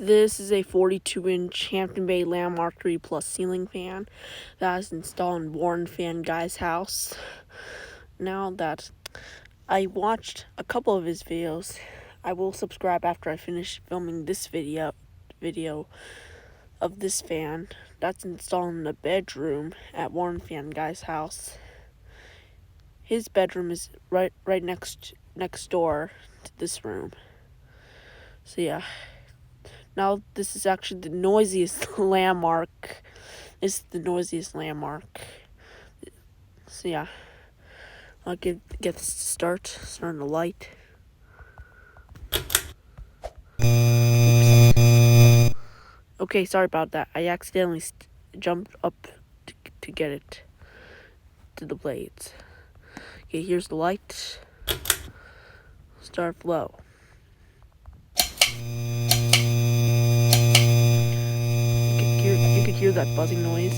This is a 42-inch Hampton Bay Landmark 3 Plus ceiling fan that is installed in Warren Fan Guy's house. Now that I watched a couple of his videos, I will subscribe after I finish filming this video of this fan that's installed in the bedroom at Warren Fan Guy's house. His bedroom is right next door to this room. So yeah. Now, this is actually the noisiest landmark. It's the noisiest landmark. So yeah, I'll get this to start. Turn the light. Okay, sorry about that. I accidentally jumped up to get it to the blades. Okay, here's the light. Start flow. You could hear that buzzing noise.